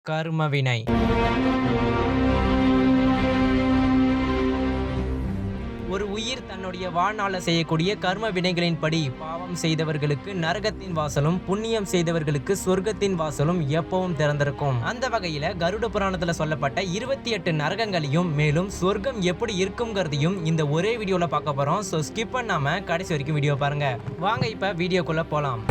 கர்மவினை. ஒரு உயிர் தன்னுடைய வாழ்நாள செய்யக்கூடிய கர்ம வினைகளின்படி பாவம் செய்தவர்களுக்கு நரகத்தின் வாசலும், புண்ணியம் செய்தவர்களுக்கு சொர்க்கத்தின் வாசலும் எப்பவும் திறந்திருக்கும். அந்த வகையில கருட புராணத்துல சொல்லப்பட்ட 28 நரகங்களையும் மேலும் சொர்க்கம் எப்படி இருக்கும்ங்கிறதையும் இந்த ஒரே வீடியோல பார்க்க போறோம். சோ ஸ்கிப் பண்ணாம கடைசி வரைக்கும் வீடியோ பாருங்க. வாங்க இப்ப வீடியோக்குள்ள போலாம்.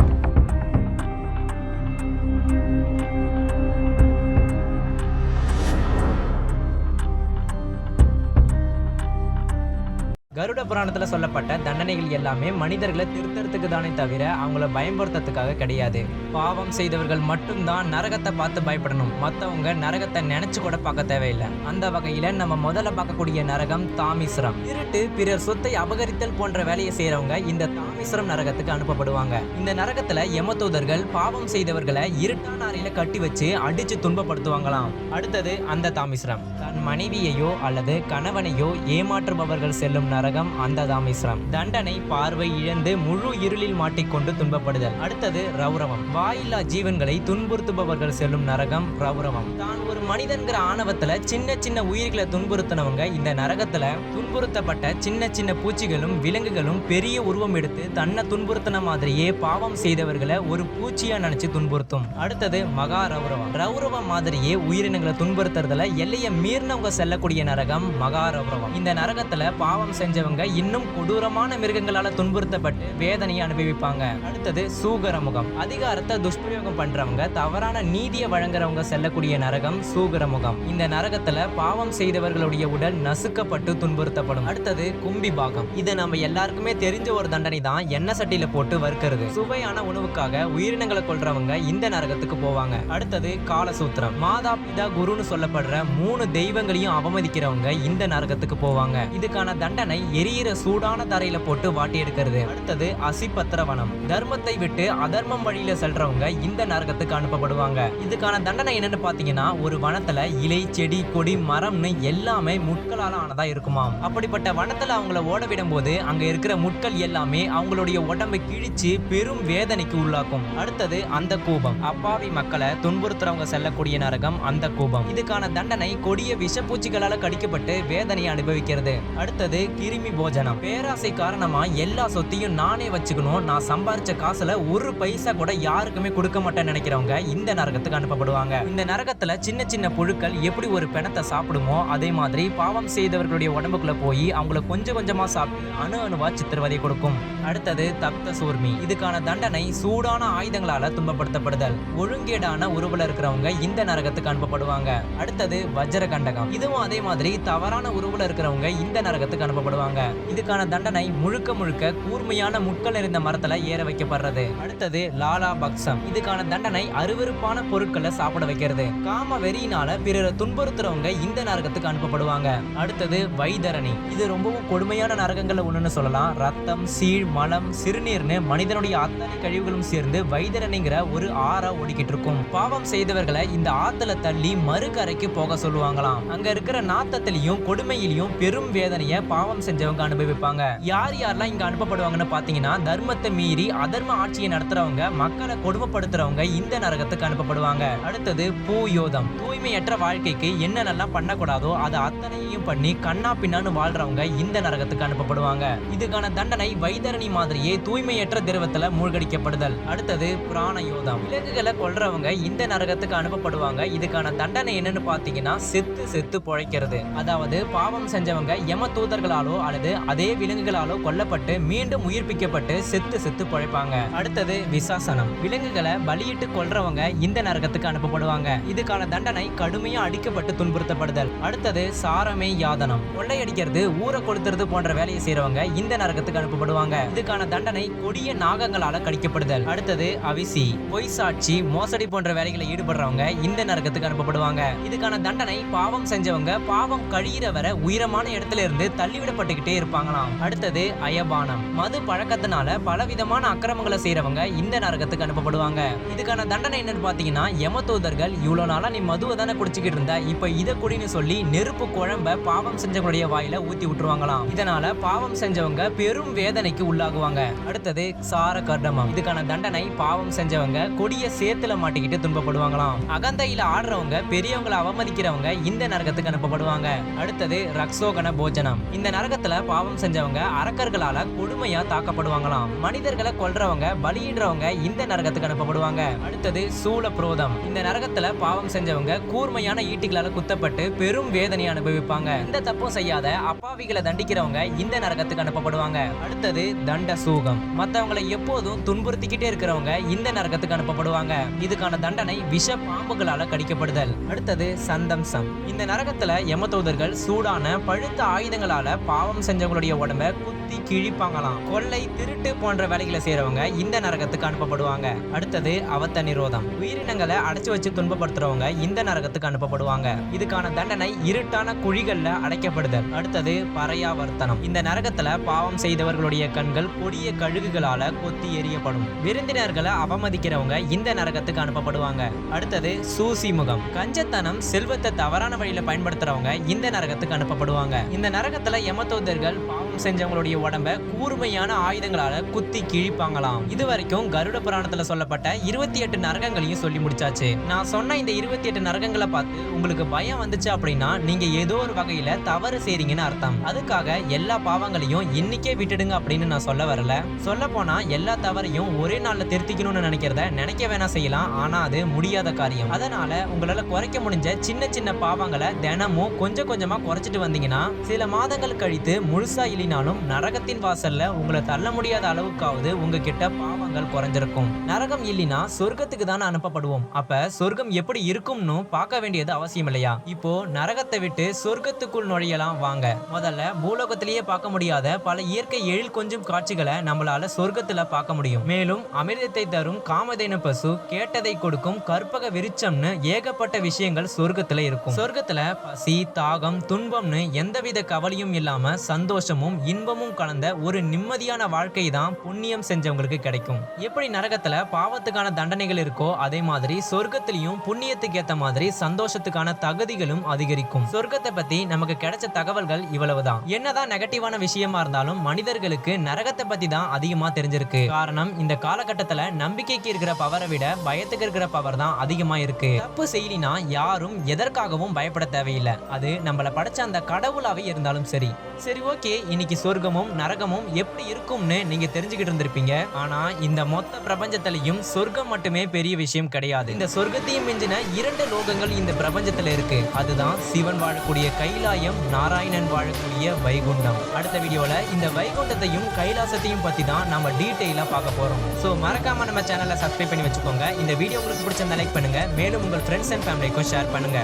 கருட புராணத்துல சொல்லப்பட்ட தண்டனைகள் எல்லாமே மனிதர்களை திருத்தறதுக்கு தானே தவிர அவங்கள பயன்படுத்துறதுக்காக கிடையாது. பாவம் செய்தவர்கள் மட்டும்தான் நரகத்தை பார்த்து பயப்படணும். மத்தவங்க நரகத்தை நினைச்சு கூட பார்க்க தேவையில்லை. அந்த வகையில நம்ம முதல்ல பார்க்கக்கூடிய நரகம் தாமிஸ்ரம். திருட்டு, பிறர் சொத்தை அபகரித்தல் போன்ற வேலையை செய்யறவங்க இந்த தாமிஸ்ரம் நரகத்துக்கு அனுப்பப்படுவாங்க. இந்த நரகத்துல யமதூதர்கள் பாவம் செய்தவர்களை இருட்டான அறையில கட்டி வச்சு அடிச்சு துன்பப்படுத்துவாங்களாம். அடுத்தது அந்த தாமிஸ்ரம். தன் மனைவியையோ அல்லது கணவனையோ ஏமாற்றுபவர்கள் செல்லும் நரகம் அந்த தாமிஸ்ரம். தண்டனை பார்வை இழந்து முழு இருளில் மாட்டிக்கொண்டு துன்பப்படுதல். அடுத்தது ரௌரவம். வாயில்லா ஜீவன்களை துன்புறுத்துபவர்கள் செல்லும் நரகம் ரௌரவம். தான் ஒரு மனிதன்கிற ஆணவத்துல சின்ன சின்ன உயிர்களை துன்புறுத்தினவங்க இந்த நரகத்துல துன்புறுத்தப்பட்ட சின்ன சின்ன பூச்சிகளும் விலங்குகளும் பெரிய உருவம் எடுத்து தன்னை துன்புறுத்தின மாதிரியே பாவம் செய்தவர்களை ஒரு பூச்சியா நினைச்சு துன்புறுத்தும். அடுத்தது மகா ரௌரவம். ரௌரவம் மாதிரியே உயிரினங்களை துன்புறுத்துறதுல எல்லையை மீறினவங்க செல்லக்கூடிய நரகம் மகா ரௌரவம். இந்த நரகத்துல பாவம் செஞ்சவங்க இன்னும் கொடூரமான மிருகங்களால துன்புறுத்தப்பட்டு வேதனையை அனுபவிப்பாங்க. அடுத்தது சூகரமுகம். அதிகாரத்தை துஷ்பிரயோகம் பண்றவங்க, தவறான நீதியை வழங்குறவங்க செல்லக்கூடிய நரகம் சூகரமுகம். இந்த நரகத்துல பாவம் செய்தவர்களுடைய உடல் நசுக்கப்பட்டு துன்புறுத்தப்படும். அடுத்தது கும்பி பாகம். இது நம்ம எல்லாருக்குமே தெரிஞ்ச ஒரு தண்டனை தான். எண்ணெய் சட்டியில போட்டு வறுக்கிறது. சுவையான உணவுக்காக உயிரினங்களை கொல்றவங்க இந்த நரகத்துக்கு போவாங்க. அடுத்தது காலசூத்திரம். மாதா பிதா குருன்னு சொல்லப்படுற 3 தெய்வங்களையும் அவமதிக்கிறவங்க இந்த நரகத்துக்கு போவாங்க. இதுக்கான தண்டனை எரியிற சூடான தரையில போட்டு வாட்டி எடுக்கிறது. அடுத்தது அசிபத்திரவனம். தர்மத்தை விட்டு அதர்மம் வழியில செல்றவங்க இந்த நரகத்துக்கு அனுப்பப்படுவாங்க. இதுக்கான தண்டனை என்னன்னு பாத்தீங்கன்னா, ஒரு வனத்துல இலை, செடி, கொடி, மரம்னு எல்லாமே முட்களால ஆனதா இருக்குமாம். அப்படிப்பட்ட வனத்துல அவங்கள ஓட விடும் போது அங்க இருக்கிற முட்கள் எல்லாமே அவங்களுடைய உடம்பை கிழிச்சு பெரும் வேதனைக்கு உள்ளாக்கும். அடுத்தது அந்த கூபம். அப்பாவி மக்களை துன்புறுத்துறவங்க செல்லக்கூடிய நரகம் அந்த கூபம். இதுக்கான தண்டனை கொடிய விஷப்பூச்சிகளால கடிக்கப்பட்டு வேதனையை அனுபவிக்கிறது. அடுத்தது கிருமி போஜனம். பேராசை காரணமா எல்லா சொத்தையும் நானே வச்சுக்கணும், நான் சம்பாரிச்ச காசுல ஒரு பைசா கூட யாருக்குமே கொடுக்க மாட்டேன்னு நினைக்கிறவங்க இந்த நரகத்துக்கு அனுப்பப்படுவாங்க. இந்த நரகத்துல சின்ன சின்ன புழுக்கள் எப்படி ஒரு பிணத்தை சாப்பிடுமோ அதே மாதிரி பாவம் செய்தவர்களுடைய உடம்புக்குள்ள போய் அவங்கள கொஞ்சம் கொஞ்சமா சாப்பிட்டு அணு அணுவா சித்திரவதை கொடுக்கும். அடுத்தது தப்த சூர்மி. இதுக்கான தண்டனை சூடான ஆயுதங்களால துன்பப்படுத்தப்படுதல். ஒழுங்கேடான உருவுல இருக்கிறவங்க இந்த நரகத்துக்கு அனுப்பப்படுவாங்க. அடுத்தது வஜ்ரகண்டகம். இதுவும் அதே மாதிரி தவறான உருவுல இருக்கிறவங்க இந்த நரகத்துக்கு அனுப்பப்படுவாங்க. இதுக்கான தண்டனை முழுக்க முழுக்க கூர்மையான முட்கள் நிறைந்த மரத்துல ஏற வைக்கப்படுறது. அடுத்தது லாலா பக்சம். இதுக்கான தண்டனை அருவருப்பான பொருட்களை சாப்பிட வைக்கிறது. காம வெறியினால பிறரை துன்புறுத்துறவங்க இந்த நரகத்துக்கு அனுப்பப்படுவாங்க. அடுத்தது வைதரணி. இது ரொம்பவும் கொடுமையான நரகங்கள்ல ஒண்ணுன்னு சொல்லலாம். ரத்தம், சீழ், மலம், சிறுநீர்னு மனிதனுடைய அத்தனை கழிவுகளும் சேர்ந்து வைதரணிங்கிற ஒரு ஆறா ஓடிக்கிட்டு இருக்கும். பாவம் செய்தவர்களை இந்த ஆத்துல தள்ளி மறுகரைக்கு போக சொல்லுவாங்களாம். அங்க இருக்கிற நாத்தத்திலையும் கொடுமையிலையும் பெரும் வேதனைய பாவம் செஞ்சவங்க அனுபவிப்பாங்க. யார் யாரெல்லாம் இங்க அனுப்பப்படுவாங்கன்னு பாத்தீங்கன்னா, தர்மத்தை மீறி அதர்ம ஆட்சியை நடத்துறவங்க, மக்களை கொடுமைப்படுத்துறவங்க இந்த நரகத்துக்கு அனுப்பப்படுவாங்க. அடுத்தது பூயோதம். தூய்மையற்ற வாழ்க்கைக்கு என்னென்னலாம் பண்ணக்கூடாதோ அதை அத்தனையும் பண்ணி கண்ணா பின்னான்னு வாழ்றவங்க இந்த நரகத்துக்கு அனுப்பப்படுவாங்க. இதுக்கான தண்டனை வைதரணி மாதிரியே தூய்மையற்ற திரவத்துல மூழ்கடிக்கப்படுதல். அடுத்தது பிராணயோதம். விலங்குகளை கொல்றவங்க இந்த நரகத்துக்கு அனுப்பப்படுவாங்க. இதுக்கான தண்டனை என்னன்னு பாத்தீங்கன்னா, செத்து செத்து பொழைக்கிறது. அதாவது பாவம் செஞ்சவங்க யம தூதர்களாலோ அல்லது அதே விலங்குகளாலோ கொல்லப்பட்டு மீண்டும் உயிர்ப்பிக்கப்பட்டு செத்து செத்து பொழைப்பாங்க. அடுத்தது விசாசனம். விலங்குகளை பலியிட்டு கொல்றவங்க இந்த நரகத்துக்கு அனுப்பப்படுவாங்க. இதுக்கான தண்டனை கடுமையா அடிக்கப்பட்டு துன்புறுத்தப்படுதல். அடுத்தது சாரமே யாதனம். கொள்ளையடிக்கிறது, ஊரை கொடுத்துறது போன்ற வேலையை செய்யறவங்க இந்த நரகத்துக்கு அனுப்பப்படுவாங்க. இதுக்கான தண்டனை கொடிய நாகங்களால கடிக்கப்படுதல். அடுத்தது அவிசி. பொய் சாட்சி, மோசடி போன்ற வேலைகளை ஈடுபடுறவங்க இந்த நரகத்துக்கு அனுப்பப்படுவாங்க. இதுக்கான தண்டனை பாவம் செஞ்சவங்க பாவம் கழியிற வரை உயரமான இடத்துல இருந்து தள்ளிவிடப்பட்டு துன்பப்பட்டுக்கிட்டே இருப்பாங்களாம். அடுத்தது அயபானம். மது பழக்கத்தினால பலவிதமான அக்கிரமங்களை செய்யறவங்க இந்த நரகத்துக்கு அனுப்பப்படுவாங்க. இதுக்கான தண்டனை என்னன்னு பாத்தீங்கன்னா, யமதூதர்கள் இவ்வளவு நாளா நீ மதுவை தானே குடிச்சுக்கிட்டு இருந்த, இப்ப இத குடின்னு சொல்லி நெருப்பு குழம்ப பாவம் செஞ்சவங்களுடைய வாயில ஊத்தி விட்டுருவாங்களாம். இதனால பாவம் செஞ்சவங்க பெரும் வேதனைக்கு உள்ளாகுவாங்க. அடுத்தது சார கர்டமம். இதுக்கான தண்டனை பாவம் செஞ்சவங்க கொடிய சேத்துல மாட்டிக்கிட்டு துன்பப்படுவாங்களாம். அகந்தையில ஆடுறவங்க பெரியவங்களை அவமதிக்கிறவங்க இந்த நரகத்துக்கு அனுப்பப்படுவாங்க. அடுத்தது ரக்ஷோகன போஜனம். இந்த நரகத்துல பாவம் செஞ்சவங்க அரக்கர்களால கொடுமையா தாக்கப்படுவாங்களாம். மனிதர்களை கொல்றவங்க பலியிடுறவங்க இந்த நரகத்துக்கு அனுப்பப்படுவாங்க. அடுத்தது சூல புரோதம். இந்த நரகத்துல பாவம் செஞ்சவங்க கூர்மையான ஈட்டிகளால குத்தப்பட்டு பெரும் வேதனை அனுபவிப்பாங்க. இந்த தப்பும் செய்யாத அப்பாவிகளை தண்டிக்கிறவங்க இந்த நரகத்துக்கு அனுப்பப்படுவாங்க. அடுத்தது தண்ட சூகம். மத்தவங்களை எப்போதும் துன்புறுத்திக்கிட்டே இருக்கிறவங்க இந்த நரகத்துக்கு அனுப்பப்படுவாங்க. இதுக்கான தண்டனை விஷ பாம்புகளால கடிக்கப்படுதல். அடுத்தது சந்தம்சம். இந்த நரகத்துல யமதூதர்கள் சூடான பழுத்த ஆயுதங்களால பாவம் செஞ்சவங்களுடைய உடம்ப குத்தி கிழிப்பாங்களாம். கொள்ளை திருட்டு போன்ற வேலைகளை செய்யறவங்க இந்த நரகத்துக்கு அனுப்பப்படுவாங்க. அடுத்தது அவத்த நிரோதம். உயிரினங்களை அடைச்சு வச்சு துன்பப்படுத்துறவங்க இந்த நரகத்துக்கு அனுப்பப்படுவாங்க. இதுக்கான தண்டனை இருட்டான குழிகள்ல அடைக்கப்படுதல். அடுத்தது பரையாவர்த்தனம். இந்த நரகத்துல பாவம் செய்தவர்களுடைய கண்கள் கொடிய கழுகுகளால கொத்தி எறியப்படும். விருந்தினர்களை அவமதிக்கிறவங்க இந்த நரகத்துக்கு அனுப்பப்படுவாங்க. அடுத்தது சூசி முகம். கஞ்சத்தனம் செல்வத்தை தவறான வழியில பயன்படுத்துறவங்க இந்த நரகத்துக்கு அனுப்பப்படுவாங்க. இந்த நரகத்துல யமதூதர்கள் பாவம் செஞ்சவங்களுடைய உடம்ப கூர்மையான ஆயுதங்களால குத்தி கிழிப்பாங்களாம். இதுவரைக்கும் கருட புராணத்துல சொல்லப்பட்ட 28 நரகங்களையும் சொல்லி முடிச்சாச்சு. நான் சொன்ன இந்த 28 நரகங்களை பார்த்து உங்களுக்கு பயம் வந்துச்சு அப்படின்னா நீங்க ஏதோ ஒரு வகையில தவறு செய்றீங்கன்னு அர்த்தம். அதுக்காக எல்லா பாவங்களையும் இன்னைக்கே விட்டுடுங்க அப்படின்னு நான் சொல்ல வரல. சொல்ல போனா எல்லா தவறையும் ஒரே நாள்ல திருத்திக்கணும்னு நினைக்கிறத நினைக்க வேணா செய்யலாம், ஆனா அது முடியாத காரியம். அதனால உங்களால குறைக்க முடிஞ்ச சின்ன சின்ன பாவங்களை தினமும் கொஞ்சம் கொஞ்சமா குறைச்சிட்டு வந்தீங்கன்னா சில மாதங்கள் கழித்து முழுசா இல்லைனாலும் நரகத்தின் வாசல்ல உங்களை தள்ள முடியாத அளவுக்காவது உங்ககிட்ட பாவங்கள் குறைஞ்சிருக்கும். நரகம் இல்லைனா சொர்க்கத்துக்கு தானே அனுப்பப்படுவோம். அப்ப சொர்க்கம் எப்படி இருக்கும்னு பார்க்க வேண்டியது அவசியம் இல்லையா? இப்போ நரகத்தை விட்டு சொர்க்கத்துக்குள் நுழையலாம் வாங்க. முதல்ல பூலோகத்திலேயே பார்க்க முடியாத பல இயற்கை எழில் கொஞ்சம் காட்சிகளை நம்மளால சொர்க்கத்துல பார்க்க முடியும். மேலும் அமிர்தத்தை தரும் காமதேனு பசு, கேட்டதை கொடுக்கும் கற்பக விருட்சம்னு ஏகப்பட்ட விஷயங்கள் சொர்க்கத்துல இருக்கும். சொர்க்கத்துல பசி தாகம் துன்பம்னு எந்தவித கவலையும் இல்லாம சந்தோஷமும் இன்பமும் கலந்த ஒரு நிம்மதியான வாழ்க்கை தான் புண்ணியம் செஞ்சவங்களுக்கு கிடைக்கும். எப்படி நரகத்துல பாவத்துக்கான தண்டனைகள் இருக்கோ அதே மாதிரி சொர்க்கத்திலையும் புண்ணியத்துக்கு ஏத்த மாதிரி சந்தோஷத்துக்கான தகுதிகளும் அதிகரிக்கும். சொர்க்கத்தை பத்தி நமக்கு கிடைச்ச தகவல்கள் இவ்வளவுதான். என்னதான் நெகட்டிவான விஷயமா இருந்தாலும் மனிதர்களுக்கு நரகத்தை பத்தி தான் அதிகமா தெரிஞ்சிருக்கு. காரணம் இந்த காலகட்டத்துல நம்பிக்கைக்கு இருக்கிற பவரை விட பயத்துக்கு இருக்கிற பவர் தான் அதிகமா இருக்கு. தப்பு செய்யலினா யாரும் எதற்காகவும் பயப்பட தேவையில்லை. அது நம்மள படைச்ச அந்த கடவுளாவே இருந்தாலும் சரி. சரி ஓகே, இன்னைக்கு சொர்க்கமும் நரகமும் எப்படி இருக்கும்னு நீங்க தெரிஞ்சுக்கிட்டு இருந்திருப்பீங்க. ஆனா இந்த மொத்த பிரபஞ்சத்திலையும் சொர்க்கம் மட்டுமே பெரிய விஷயம் கிடையாது. இந்த சொர்க்கத்தையும் மிஞ்சின 2 லோகங்கள் இந்த பிரபஞ்சத்துல இருக்கு. அதுதான் சிவன் வாழக்கூடிய கைலாயம், நாராயணன் வாழக்கூடிய வைகுண்டம். அடுத்த வீடியோல இந்த வைகுண்டத்தையும் கைலாசத்தையும் பத்தி தான் நம்ம டீடைலா பார்க்க போறோம். சோ மறக்காம நம்ம சேனலை சப்ஸ்கிரைப் பண்ணி வச்சுக்கோங்க. இந்த வீடியோ உங்களுக்கு பிடிச்சிருந்தா லைக் பண்ணுங்க. மேலும் உங்கள் ஃப்ரெண்ட்ஸ் அண்ட் ஃபேமிலிக்கும் ஷேர் பண்ணுங்க.